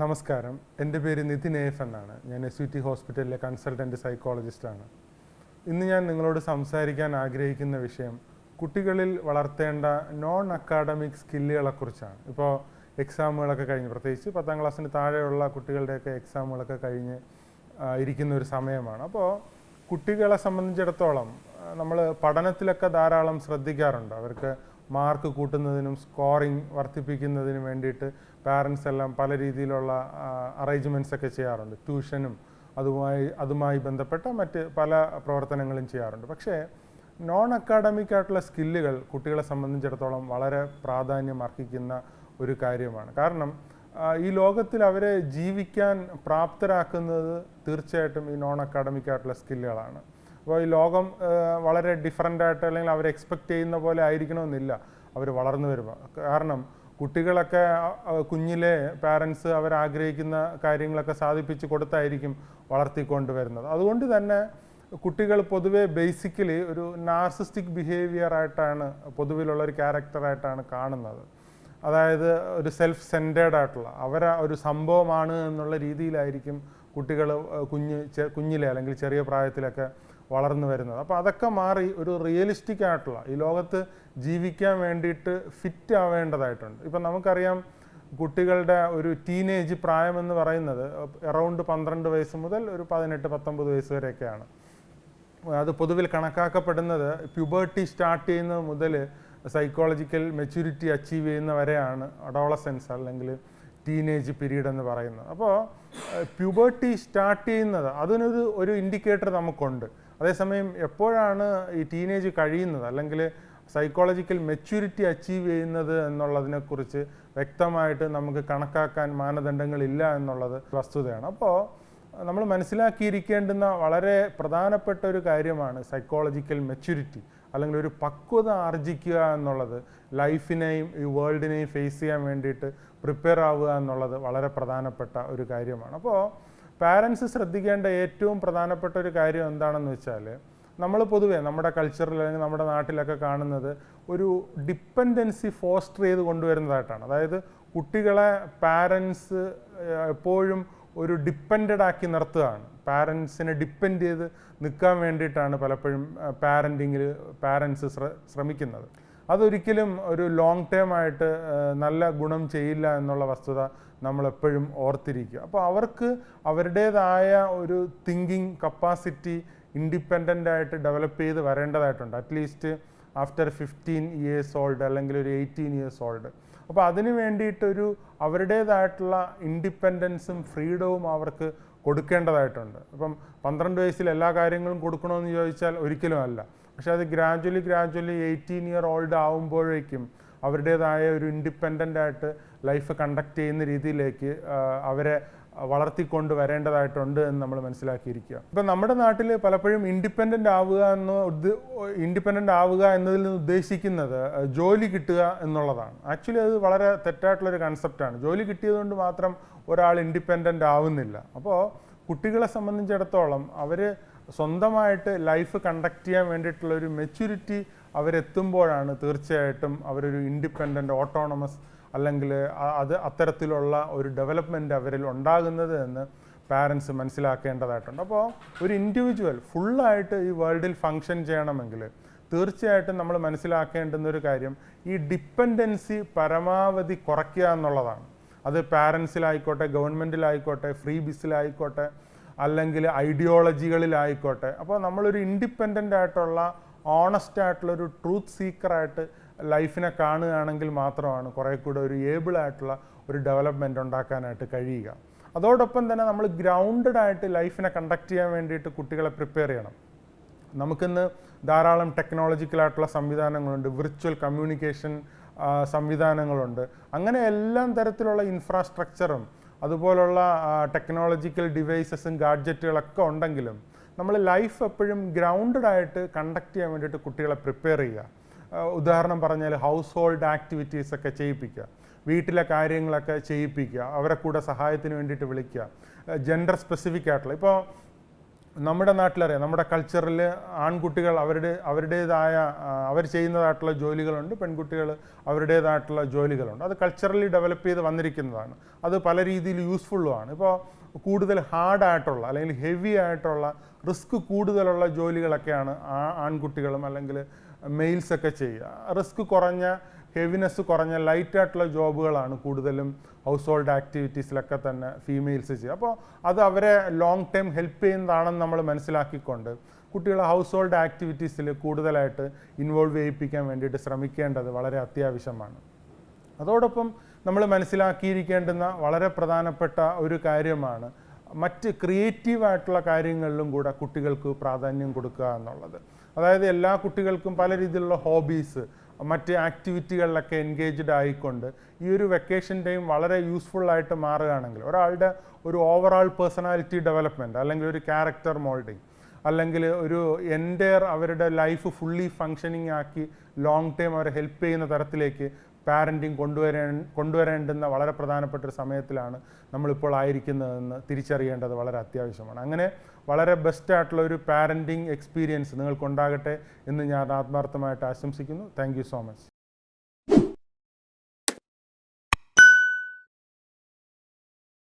നമസ്കാരം, എൻ്റെ പേര് നിതിൻ എഫ് എന്നാണ്. ഞാൻ SUT ഹോസ്പിറ്റലിലെ കൺസൾട്ടൻറ്റ് സൈക്കോളജിസ്റ്റാണ്. ഇന്ന് ഞാൻ നിങ്ങളോട് സംസാരിക്കാൻ ആഗ്രഹിക്കുന്ന വിഷയം കുട്ടികളിൽ വളർത്തേണ്ട നോൺ അക്കാഡമിക് സ്കില്ലുകളെക്കുറിച്ചാണ്. ഇപ്പോൾ എക്സാമുകളൊക്കെ കഴിഞ്ഞ്, പ്രത്യേകിച്ച് 10ാം ക്ലാസ്സിന് താഴെയുള്ള കുട്ടികളുടെയൊക്കെ എക്സാമുകളൊക്കെ കഴിഞ്ഞ് ഇരിക്കുന്ന ഒരു സമയമാണ്. അപ്പോൾ കുട്ടികളെ സംബന്ധിച്ചിടത്തോളം നമ്മൾ പഠനത്തിലൊക്കെ ധാരാളം ശ്രദ്ധിക്കാറുണ്ട്. അവർക്ക് മാർക്ക് കൂട്ടുന്നതിനും സ്കോറിങ് വർദ്ധിപ്പിക്കുന്നതിനും വേണ്ടിയിട്ട് പാരൻസ് എല്ലാം പല രീതിയിലുള്ള അറേഞ്ച്മെൻറ്റ്സ് ഒക്കെ ചെയ്യാറുണ്ട്. ട്യൂഷനും അതുമായി ബന്ധപ്പെട്ട മറ്റ് പല പ്രവർത്തനങ്ങളും ചെയ്യാറുണ്ട്. പക്ഷേ നോൺ അക്കാഡമിക് ആയിട്ടുള്ള സ്കില്ലുകൾ കുട്ടികളെ സംബന്ധിച്ചിടത്തോളം വളരെ പ്രാധാന്യം അർഹിക്കുന്ന ഒരു കാര്യമാണ്. കാരണം ഈ ലോകത്തിൽ അവരെ ജീവിക്കാൻ പ്രാപ്തരാക്കുന്നത് തീർച്ചയായിട്ടും ഈ നോൺ അക്കാഡമിക് ആയിട്ടുള്ള സ്കില്ലുകളാണ്. അപ്പോൾ ഈ ലോകം വളരെ ഡിഫറൻ്റ് ആയിട്ട് അല്ലെങ്കിൽ അവർ എക്സ്പെക്റ്റ് ചെയ്യുന്ന പോലെ ആയിരിക്കണമെന്നില്ല അവർ വളർന്നു വരുമ്പോൾ. കാരണം കുട്ടികളൊക്കെ കുഞ്ഞിലെ പാരൻസ് അവരാഗ്രഹിക്കുന്ന കാര്യങ്ങളൊക്കെ സാധിപ്പിച്ച് കൊടുത്തായിരിക്കും വളർത്തിക്കൊണ്ടുവരുന്നത്. അതുകൊണ്ട് തന്നെ കുട്ടികൾ പൊതുവെ ബേസിക്കലി ഒരു നാർസിസ്റ്റിക് ബിഹേവിയർ ആയിട്ടാണ്, പൊതുവിലുള്ള ഒരു ക്യാരക്ടറായിട്ടാണ് കാണുന്നത്. അതായത് ഒരു സെൽഫ് സെൻറ്റേർഡ് ആയിട്ടുള്ള ഒരു സംഭവമാണ് എന്നുള്ള രീതിയിലായിരിക്കും കുട്ടികൾ കുഞ്ഞിലെ അല്ലെങ്കിൽ ചെറിയ പ്രായത്തിലൊക്കെ വളർന്നു വരുന്നത്. അപ്പോൾ അതൊക്കെ മാറി ഒരു റിയലിസ്റ്റിക് ആയിട്ടുള്ള ഈ ലോകത്ത് ജീവിക്കാൻ വേണ്ടിയിട്ട് ഫിറ്റ് ആവേണ്ടതായിട്ടുണ്ട്. ഇപ്പം നമുക്കറിയാം, കുട്ടികളുടെ ഒരു ടീനേജ് പ്രായമെന്ന് പറയുന്നത് അറൗണ്ട് 12 വയസ്സ് മുതൽ ഒരു 18-19 വയസ്സ് വരെയൊക്കെയാണ്. അത് പൊതുവിൽ കണക്കാക്കപ്പെടുന്നത് പ്യൂബർട്ടി സ്റ്റാർട്ട് ചെയ്യുന്നത് മുതൽ സൈക്കോളജിക്കൽ മെച്യൂരിറ്റി അച്ചീവ് ചെയ്യുന്ന വരെയാണ് അഡോളസെൻസ് അല്ലെങ്കിൽ ടീനേജ് പീരീഡ് എന്ന് പറയുന്നത്. അപ്പോൾ പ്യൂബർട്ടി സ്റ്റാർട്ട് ചെയ്യുന്നത് അതിനൊരു ഇൻഡിക്കേറ്റർ നമുക്കുണ്ട്. അതേസമയം എപ്പോഴാണ് ഈ ടീനേജ് കഴിയുന്നത് അല്ലെങ്കിൽ സൈക്കോളജിക്കൽ മെച്യൂരിറ്റി അച്ചീവ് ചെയ്യുന്നത് എന്നുള്ളതിനെക്കുറിച്ച് വ്യക്തമായിട്ട് നമുക്ക് കണക്കാക്കാൻ മാനദണ്ഡങ്ങളില്ല എന്നുള്ളത് വസ്തുതയാണ്. അപ്പോൾ നമ്മൾ മനസ്സിലാക്കിയിരിക്കേണ്ടുന്ന വളരെ പ്രധാനപ്പെട്ട ഒരു കാര്യമാണ് സൈക്കോളജിക്കൽ മെച്യൂരിറ്റി അല്ലെങ്കിൽ ഒരു പക്വത ആർജിക്കുക എന്നുള്ളത്. ലൈഫിനെയും ഈ വേൾഡിനെയും ഫേസ് ചെയ്യാൻ വേണ്ടിയിട്ട് പ്രിപ്പയർ ആവുക എന്നുള്ളത് വളരെ പ്രധാനപ്പെട്ട ഒരു കാര്യമാണ്. അപ്പോൾ പാരൻസ് ശ്രദ്ധിക്കേണ്ട ഏറ്റവും പ്രധാനപ്പെട്ട ഒരു കാര്യം എന്താണെന്ന് വെച്ചാൽ, നമ്മൾ പൊതുവേ നമ്മുടെ കൾച്ചറിൽ അല്ലെങ്കിൽ നമ്മുടെ നാട്ടിലൊക്കെ കാണുന്നത് ഒരു ഡിപ്പെൻഡൻസി ഫോസ്റ്റർ ചെയ്ത് കൊണ്ടുവരുന്നതായിട്ടാണ്. അതായത് കുട്ടികളെ പാരൻസ് എപ്പോഴും ഒരു ഡിപ്പെൻഡഡ് ആക്കി നിർത്തുകയാണ്. പാരൻസിനെ ഡിപ്പെൻഡ് ചെയ്ത് നിൽക്കാൻ വേണ്ടിയിട്ടാണ് പലപ്പോഴും പാരൻസ് ശ്രമിക്കുന്നത്. അതൊരിക്കലും ഒരു ലോങ് ടേം ആയിട്ട് നല്ല ഗുണം ചെയ്യില്ല എന്നുള്ള വസ്തുത നമ്മളെപ്പോഴും ഓർത്തിരിക്കുക. അപ്പോൾ അവർക്ക് അവരുടേതായ ഒരു തിങ്കിങ് കപ്പാസിറ്റി ഇൻഡിപെൻഡൻ്റ് ആയിട്ട് ഡെവലപ്പ് ചെയ്ത് വരേണ്ടതായിട്ടുണ്ട്. അറ്റ്ലീസ്റ്റ് ആഫ്റ്റർ 15 ഇയേഴ്സ് ഓൾഡ് അല്ലെങ്കിൽ ഒരു 18 ഇയേഴ്സ് ഓൾഡ്. അപ്പോൾ അതിന് വേണ്ടിയിട്ടൊരു അവരുടേതായിട്ടുള്ള ഇൻഡിപെൻഡൻസും ഫ്രീഡവും അവർക്ക് കൊടുക്കേണ്ടതായിട്ടുണ്ട്. അപ്പം 12 വയസ്സിൽ എല്ലാ കാര്യങ്ങളും കൊടുക്കണമെന്ന് ചോദിച്ചാൽ ഒരിക്കലും അല്ല. പക്ഷേ അത് ഗ്രാജ്വലി 18 ഇയർ ഓൾഡ് ആവുമ്പോഴേക്കും അവരുടേതായ ഒരു ഇൻഡിപെൻഡൻ്റ് ആയിട്ട് ലൈഫ് കണ്ടക്ട് ചെയ്യുന്ന രീതിയിലേക്ക് അവരെ വളർത്തിക്കൊണ്ട് വരേണ്ടതായിട്ടുണ്ട് എന്ന് നമ്മൾ മനസ്സിലാക്കിയിരിക്കുക. ഇപ്പം നമ്മുടെ നാട്ടിൽ പലപ്പോഴും ഇൻഡിപെൻഡൻ്റ് ആവുക എന്നതിൽ നിന്ന് ഉദ്ദേശിക്കുന്നത് ജോലി കിട്ടുക എന്നുള്ളതാണ്. ആക്ച്വലി അത് വളരെ തെറ്റായിട്ടുള്ളൊരു കൺസെപ്റ്റാണ്. ജോലി കിട്ടിയതുകൊണ്ട് മാത്രം ഒരാൾ ഇൻഡിപെൻഡൻ്റ് ആവുന്നില്ല. അപ്പോൾ കുട്ടികളെ സംബന്ധിച്ചിടത്തോളം അവർ സ്വന്തമായിട്ട് ലൈഫ് കണ്ടക്ട് ചെയ്യാൻ വേണ്ടിയിട്ടുള്ളൊരു മെച്യൂരിറ്റി അവരെത്തുമ്പോഴാണ് തീർച്ചയായിട്ടും അവരൊരു ഇൻഡിപെൻഡൻ്റ് ഓട്ടോണമസ് അല്ലെങ്കിൽ അത്തരത്തിലുള്ള ഒരു ഡെവലപ്മെൻറ്റ് അവരിൽ ഉണ്ടാകുന്നത് എന്ന് പാരൻസ് മനസ്സിലാക്കേണ്ടതായിട്ടുണ്ട്. അപ്പോൾ ഒരു ഇൻഡിവിജ്വൽ ഫുള്ളായിട്ട് ഈ വേൾഡിൽ ഫങ്ഷൻ ചെയ്യണമെങ്കിൽ തീർച്ചയായിട്ടും നമ്മൾ മനസ്സിലാക്കേണ്ടുന്ന ഒരു കാര്യം ഈ ഡിപ്പെൻഡൻസി പരമാവധി കുറയ്ക്കുക എന്നുള്ളതാണ്. അത് പാരൻസിലായിക്കോട്ടെ, ഗവൺമെൻറ്റിലായിക്കോട്ടെ, ഫ്രീ ബിസിലായിക്കോട്ടെ, അല്ലെങ്കിൽ ഐഡിയോളജികളിലായിക്കോട്ടെ. അപ്പോൾ നമ്മളൊരു ഇൻഡിപെൻഡൻ്റ് ആയിട്ടുള്ള ഓണസ്റ്റ് ആയിട്ടുള്ളൊരു ട്രൂത്ത് സീക്കറായിട്ട് ലൈഫിനെ കാണുകയാണെങ്കിൽ മാത്രമാണ് കുറേ കൂടെ ഒരു ഏബിൾ ആയിട്ടുള്ള ഒരു ഡെവലപ്മെൻറ്റ് ഉണ്ടാക്കാനായിട്ട് കഴിയുക. അതോടൊപ്പം തന്നെ നമ്മൾ ഗ്രൗണ്ടഡ് ആയിട്ട് ലൈഫിനെ കണ്ടക്ട് ചെയ്യാൻ വേണ്ടിയിട്ട് കുട്ടികളെ പ്രിപ്പയർ ചെയ്യണം. നമുക്കിന്ന് ധാരാളം ടെക്നോളജിക്കലായിട്ടുള്ള സംവിധാനങ്ങളുണ്ട്, വിർച്വൽ കമ്മ്യൂണിക്കേഷൻ സംവിധാനങ്ങളുണ്ട്. അങ്ങനെ എല്ലാ തരത്തിലുള്ള ഇൻഫ്രാസ്ട്രക്ചറും അതുപോലുള്ള ടെക്നോളജിക്കൽ ഡിവൈസസും ഗാഡ്ജറ്റുകളൊക്കെ ഉണ്ടെങ്കിലും നമ്മൾ ലൈഫ് എപ്പോഴും ഗ്രൗണ്ടഡ് ആയിട്ട് കണ്ടക്ട് ചെയ്യാൻ വേണ്ടിയിട്ട് കുട്ടികളെ പ്രിപ്പയർ ചെയ്യുക. ഉദാഹരണം പറഞ്ഞാൽ ഹൗസ് ഹോൾഡ് ആക്ടിവിറ്റീസൊക്കെ ചെയ്യിപ്പിക്കുക, വീട്ടിലെ കാര്യങ്ങളൊക്കെ ചെയ്യിപ്പിക്കുക, അവരെ കൂടെ സഹായത്തിന് വേണ്ടിയിട്ട് വിളിക്കുക. ജെൻഡർ സ്പെസിഫിക് ആയിട്ടുള്ള, ഇപ്പോൾ നമ്മുടെ നാട്ടിലറിയാം, നമ്മുടെ കൾച്ചറിൽ ആൺകുട്ടികൾ അവരുടേതായ അവർ ചെയ്യുന്നതായിട്ടുള്ള ജോലികളുണ്ട്, പെൺകുട്ടികൾ അവരുടേതായിട്ടുള്ള ജോലികളുണ്ട്. അത് കൾച്ചറലി ഡെവലപ്പ് ചെയ്ത് വന്നിരിക്കുന്നതാണ്. അത് പല രീതിയിൽ യൂസ്ഫുള്ളുമാണ്. ഇപ്പോൾ കൂടുതൽ ഹാർഡായിട്ടുള്ള അല്ലെങ്കിൽ ഹെവി ആയിട്ടുള്ള റിസ്ക് കൂടുതലുള്ള ജോലികളൊക്കെയാണ് ആൺകുട്ടികളും അല്ലെങ്കിൽ മെയിൽസൊക്കെ ചെയ്യുക. റിസ്ക് കുറഞ്ഞ, ഹെവിനെസ് കുറഞ്ഞ, ലൈറ്റായിട്ടുള്ള ജോബുകളാണ് കൂടുതലും ഹൗസ് ഹോൾഡ് ആക്ടിവിറ്റീസിലൊക്കെ തന്നെ ഫീമെയിൽസ് ചെയ്യുക. അപ്പോൾ അത് അവരെ ലോങ് ടൈം ഹെൽപ്പ് ചെയ്യുന്നതാണെന്ന് നമ്മൾ മനസ്സിലാക്കിക്കൊണ്ട് കുട്ടികളെ ഹൗസ് ഹോൾഡ് ആക്ടിവിറ്റീസിൽ കൂടുതലായിട്ട് ഇൻവോൾവ് ചെയ്യിപ്പിക്കാൻ വേണ്ടിയിട്ട് ശ്രമിക്കേണ്ടത് വളരെ അത്യാവശ്യമാണ്. അതോടൊപ്പം നമ്മൾ മനസ്സിലാക്കിയിരിക്കേണ്ടുന്ന വളരെ പ്രധാനപ്പെട്ട ഒരു കാര്യമാണ് മറ്റ് ക്രിയേറ്റീവായിട്ടുള്ള കാര്യങ്ങളിലും കൂടെ കുട്ടികൾക്ക് പ്രാധാന്യം കൊടുക്കുക എന്നുള്ളത്. അതായത് എല്ലാ കുട്ടികൾക്കും പല രീതിയിലുള്ള ഹോബീസ്, മറ്റ് ആക്ടിവിറ്റികളിലൊക്കെ എൻഗേജ്ഡ് ആയിക്കൊണ്ട് ഈ ഒരു വെക്കേഷൻ ടൈം വളരെ യൂസ്ഫുള്ളായിട്ട് മാറുകയാണെങ്കിൽ ഒരാളുടെ ഒരു ഓവറോൾ പേഴ്സണാലിറ്റി ഡെവലപ്മെൻറ്റ് അല്ലെങ്കിൽ ഒരു ക്യാരക്ടർ മോൾഡിങ് അല്ലെങ്കിൽ ഒരു എൻ്റയർ അവരുടെ ലൈഫ് ഫുള്ളി ഫങ്ഷനിങ് ആക്കി ലോങ് ടൈം അവരെ ഹെൽപ്പ് ചെയ്യുന്ന തരത്തിലേക്ക് പാരൻറ്റിങ് കൊണ്ടുവരേണ്ടുന്ന വളരെ പ്രധാനപ്പെട്ട ഒരു സമയത്തിലാണ് നമ്മളിപ്പോൾ ആയിരിക്കുന്നതെന്ന് തിരിച്ചറിയേണ്ടത് വളരെ അത്യാവശ്യമാണ്. അങ്ങനെ വളരെ ബെസ്റ്റായിട്ടുള്ള ഒരു പാരൻറ്റിങ് എക്സ്പീരിയൻസ് നിങ്ങൾക്കുണ്ടാകട്ടെ എന്ന് ഞാൻ ആത്മാർത്ഥമായിട്ട് ആശംസിക്കുന്നു. Thank you so much.